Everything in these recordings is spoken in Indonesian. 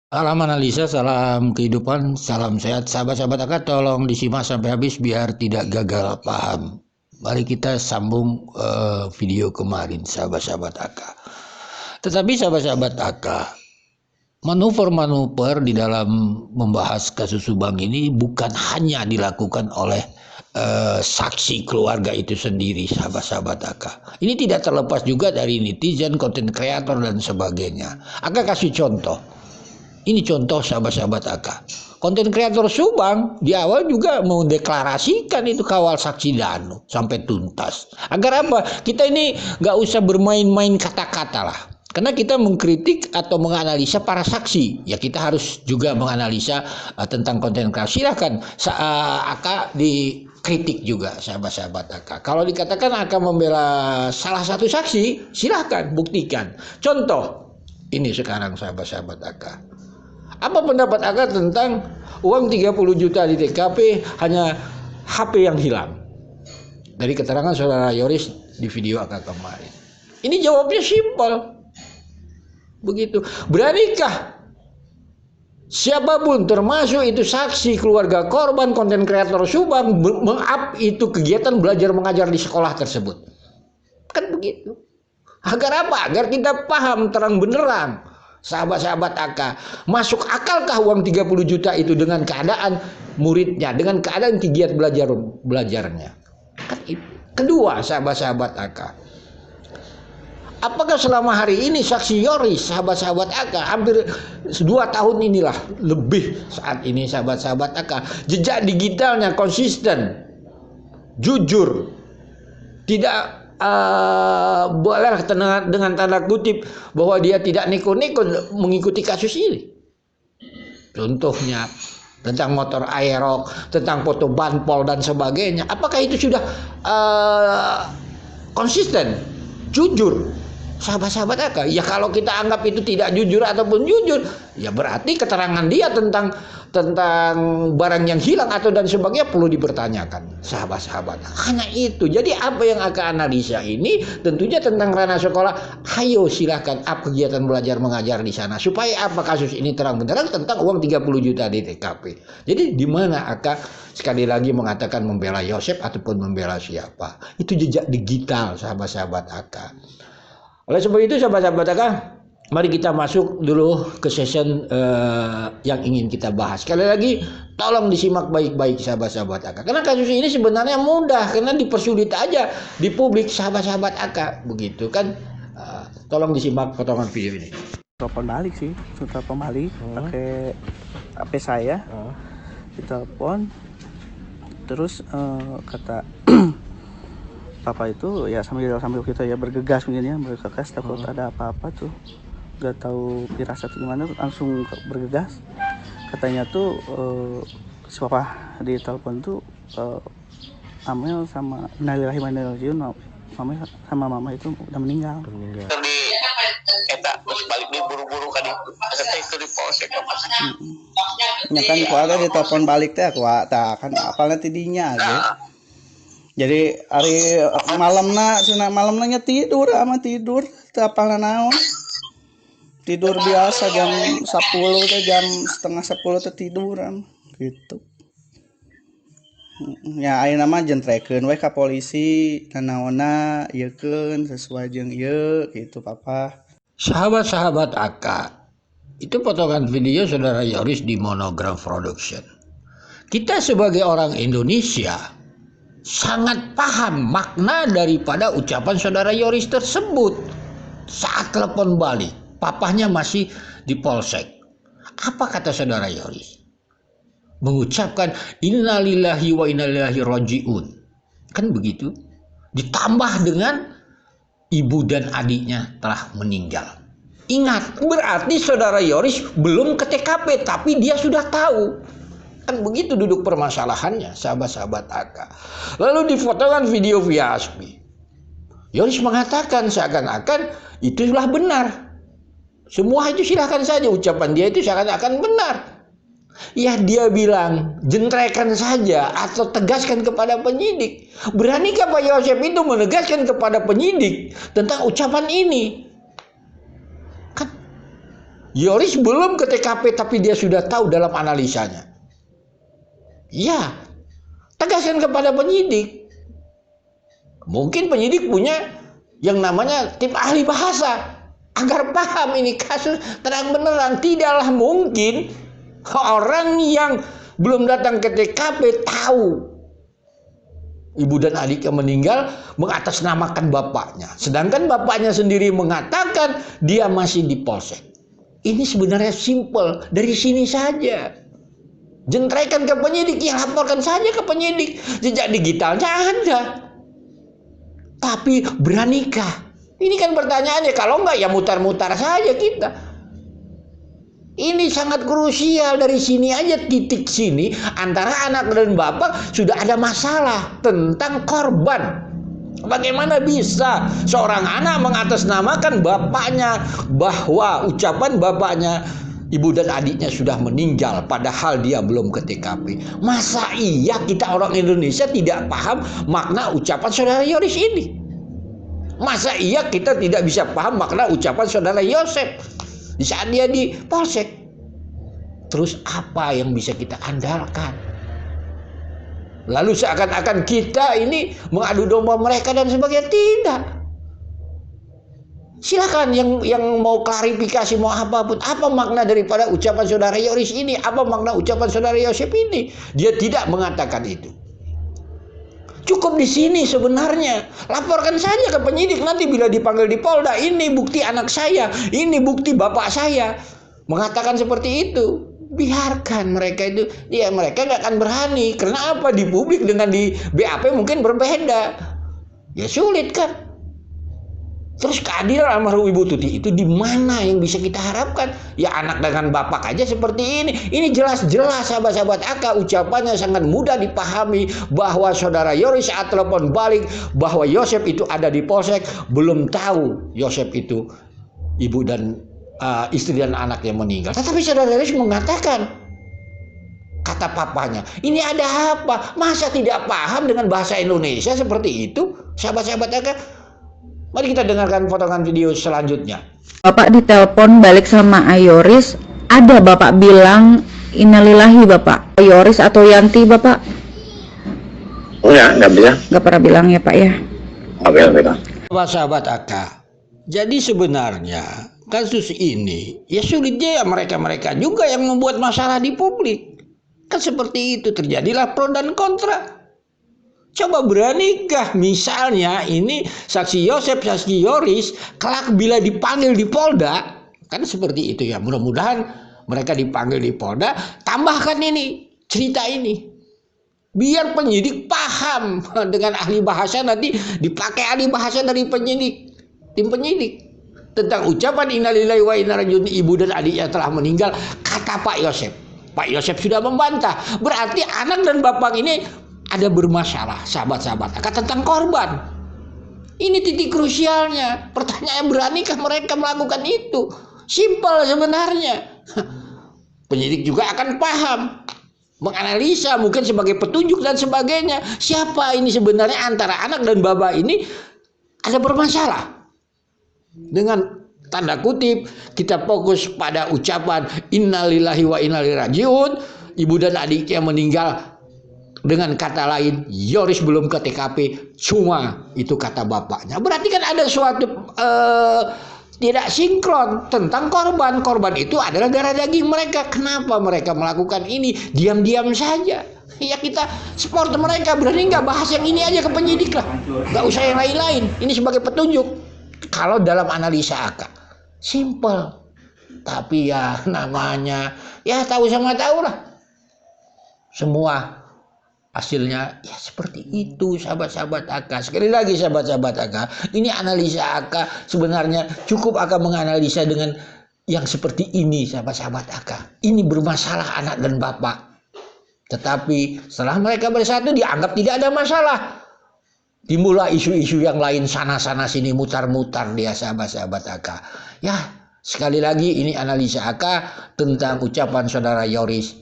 Salam analisa, salam kehidupan, salam sehat. Sahabat-sahabat AK, tolong disimak sampai habis biar tidak gagal paham. Mari kita sambung video kemarin, sahabat-sahabat AK. Tetapi sahabat-sahabat AK, manuver-manuver di dalam membahas kasus Subang ini bukan hanya dilakukan oleh saksi keluarga itu sendiri, sahabat-sahabat AK. Ini tidak terlepas juga dari netizen, konten kreator dan sebagainya. AK kasih contoh. Ini contoh sahabat-sahabat AK. Konten kreator Subang di awal juga mau deklarasikan itu kawal saksi Danu sampai tuntas. Agar apa? Kita ini nggak usah bermain-main kata-kata lah. Karena kita mengkritik atau menganalisa para saksi, ya kita harus juga menganalisa tentang konten kreator. Silahkan AK dikritik juga sahabat-sahabat AK. Kalau dikatakan AK membela salah satu saksi, silahkan buktikan. Contoh ini sekarang sahabat-sahabat AK. Apa pendapat AK tentang uang 30 juta di TKP hanya HP yang hilang? Dari keterangan saudara Yoris di video AK kemarin. Ini jawabnya simpel. Begitu. Beranikah siapapun termasuk itu saksi, keluarga korban, konten kreator Subang meng-up itu kegiatan belajar mengajar di sekolah tersebut? Kan begitu. Agar apa? Agar kita paham terang benerang. Sahabat-sahabat AK, masuk akalkah uang 30 juta itu dengan keadaan muridnya, dengan keadaan kegiatan belajarnya? Kan itu. Kedua, sahabat-sahabat AK, apakah selama hari ini saksi Yoris, sahabat-sahabat AK, hampir 2 tahun inilah lebih saat ini sahabat-sahabat AK, jejak digitalnya konsisten, jujur, tidak boleh dengan tanda kutip bahwa dia tidak neko-neko mengikuti kasus ini. Contohnya tentang motor Aerox, tentang foto banpol dan sebagainya. Apakah itu sudah konsisten, jujur? Sahabat-sahabat AK, ya kalau kita anggap itu tidak jujur ataupun jujur, ya berarti keterangan dia tentang barang yang hilang atau dan sebagainya perlu dipertanyakan, sahabat-sahabat. Hanya itu. Jadi apa yang akan analisa ini tentunya tentang ranah sekolah. Ayo silahkan kegiatan belajar mengajar di sana supaya apa kasus ini terang benderang tentang uang 30 juta di TKP. Jadi di mana AK sekali lagi mengatakan membela Yosep ataupun membela siapa? Itu jejak digital sahabat-sahabat AK. Oleh sebab itu sahabat-sahabat AK, mari kita masuk dulu ke session yang ingin kita bahas. Sekali lagi tolong disimak baik-baik sahabat-sahabat AK. Karena kasus ini sebenarnya mudah, karena dipersulit aja di publik sahabat-sahabat AK. Begitu kan. Tolong disimak potongan video ini. Telepon balik sih, telepon balik pakai HP saya. Ditelepon terus kata papa itu ya sambil kita ya bergegas mungkin ya, bergegas takut ada apa-apa tuh, nggak tahu firasat gimana langsung bergegas. Katanya tuh si papa di telepon tuh Amel sama Innalillahi wa inna ilaihi raji'un, mama itu udah meninggal. Di eta balik di buru-buru kan itu di polsek. Ya kan keluarga di telepon balik teh kuat kan apalnya tidinya aja. Jadi hari malamnya tidur teu apalna naon. Tidur biasa jam 10 teh, jam setengah 10 teh tiduran gitu. Ya ayeuna mah jentrekeun we ka polisi nanaonna ieukeun sesuai jeung ieu gitu papa. Sahabat-sahabat AK, itu potongan video saudara Yoris di Monogram Production. Kita sebagai orang Indonesia sangat paham makna daripada ucapan saudara Yoris tersebut. Saat telepon balik, papahnya masih di polsek. Apa kata saudara Yoris? Mengucapkan innalillahi wa inna ilaihi raji'un. Kan begitu? Ditambah dengan ibu dan adiknya telah meninggal. Ingat, berarti saudara Yoris belum ke TKP, tapi dia sudah tahu. Kan begitu duduk permasalahannya, sahabat-sahabat AK. Lalu difotokan video via ASPI. Yoris mengatakan seakan-akan itulah benar. Semua itu silahkan saja, ucapan dia itu seakan-akan benar. Ya dia bilang, jentrekan saja atau tegaskan kepada penyidik. Beranikah Pak Yosep itu menegaskan kepada penyidik tentang ucapan ini? Kan Yoris belum ke TKP tapi dia sudah tahu dalam analisanya. Ya, tegaskan kepada penyidik. Mungkin penyidik punya yang namanya tim ahli bahasa agar paham ini kasus terang benerang. Tidaklah mungkin orang yang belum datang ke TKP tahu ibu dan adiknya meninggal mengatasnamakan bapaknya. Sedangkan bapaknya sendiri mengatakan dia masih di polsek. Ini sebenarnya simpel, dari sini saja. Jentraikan ke penyidik, ya laporkan saja ke penyidik. Jejak digitalnya ada. Tapi beranikah? Ini kan pertanyaannya, kalau enggak ya mutar-mutar saja kita. Ini sangat krusial, dari sini aja, titik sini antara anak dan bapak sudah ada masalah tentang korban. Bagaimana bisa seorang anak mengatasnamakan bapaknya bahwa ucapan bapaknya ibu dan adiknya sudah meninggal padahal dia belum ke TKP. Masa iya kita orang Indonesia tidak paham makna ucapan saudara Yoris ini? Masa iya kita tidak bisa paham makna ucapan saudara Yosep di saat dia di polsek? Terus apa yang bisa kita andalkan? Lalu seakan-akan kita ini mengadu domba mereka dan sebagainya. Tidak. Silakan yang mau klarifikasi, mau apapun. Apa makna daripada ucapan saudara Yoris ini? Apa makna ucapan saudara Yosep ini? Dia tidak mengatakan itu. Cukup di sini sebenarnya. Laporkan saja ke penyidik nanti bila dipanggil di Polda. Ini bukti anak saya, ini bukti bapak saya. Mengatakan seperti itu. Biarkan mereka itu, ya mereka nggak akan berani. Karena apa? Di publik dengan di BAP mungkin berbeda. Ya sulit kan. Terus keadilan almarhum Ibu Tuti itu di mana yang bisa kita harapkan? Ya anak dengan bapak aja seperti ini. Ini jelas-jelas sahabat-sahabat AK, ucapannya sangat mudah dipahami bahwa saudara Yoris saat telepon balik bahwa Yosep itu ada di polsek, belum tahu Yosep itu ibu dan istri dan anak yang meninggal. Tetapi saudara Yoris mengatakan, kata papanya, ini ada apa? Masa tidak paham dengan bahasa Indonesia seperti itu? Sahabat-sahabat AK, mari kita dengarkan potongan video selanjutnya. Bapak ditelepon balik sama Ayoris, ada bapak bilang innalillahi bapak. Ayoris atau Yanti bapak? Nggak bilang. Nggak pernah bilang ya pak ya? Nggak bilang. Sahabat AK, jadi sebenarnya kasus ini ya sulitnya ya mereka-mereka juga yang membuat masalah di publik. Kan seperti itu, terjadilah pro dan kontra. Coba beranikah misalnya ini saksi Yosep, saksi Yoris, kelak bila dipanggil di Polda, kan seperti itu ya. Mudah-mudahan mereka dipanggil di Polda, tambahkan ini, cerita ini. Biar penyidik paham dengan ahli bahasa, nanti dipakai ahli bahasa dari penyidik, tim penyidik. Tentang ucapan innalillahi wa inna ilaihi raji'un, ibu dan adiknya telah meninggal, kata Pak Yosep. Pak Yosep sudah membantah. Berarti anak dan bapak ini ada bermasalah, sahabat-sahabat, tentang korban. Ini titik krusialnya. Pertanyaan, beranikah mereka melakukan itu? Simpel sebenarnya. Penyidik juga akan paham, menganalisa mungkin sebagai petunjuk dan sebagainya. Siapa ini sebenarnya antara anak dan bapak ini ada bermasalah. Dengan tanda kutip kita fokus pada ucapan innalillahi wa inna ilaihi raji'un, ibu dan adiknya meninggal. Dengan kata lain, Yoris belum ke TKP, cuma itu kata bapaknya. Berarti kan ada suatu tidak sinkron tentang korban. Korban itu adalah darah daging mereka. Kenapa mereka melakukan ini? Diam-diam saja. Ya kita support mereka. Berani nggak bahas yang ini aja ke penyidik lah. Nggak usah yang lain-lain. Ini sebagai petunjuk. Kalau dalam analisa AK, simple. Tapi ya namanya, ya tahu sama tahu lah. Semua hasilnya ya seperti itu, sahabat-sahabat AK. Sekali lagi sahabat-sahabat AK, ini analisa AK sebenarnya cukup AK menganalisa dengan yang seperti ini, sahabat-sahabat AK. Ini bermasalah anak dan bapak. Tetapi setelah mereka bersatu dianggap tidak ada masalah. Timbullah isu-isu yang lain sana-sana sini, mutar-mutar dia, sahabat-sahabat AK. Ya, sekali lagi ini analisa AK tentang ucapan saudara Yoris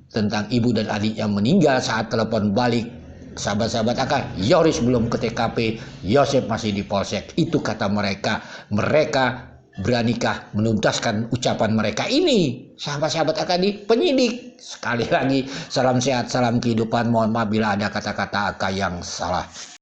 tentang ibu dan adik yang meninggal saat telepon balik. Sahabat-sahabat AK, Yoris belum ke TKP, Yosep masih di polsek. Itu kata mereka. Mereka beranikah menuntaskan ucapan mereka ini? Sahabat-sahabat Akadi, penyidik. Sekali lagi, salam sehat, salam kehidupan. Mohon maaf bila ada kata-kata Aka yang salah.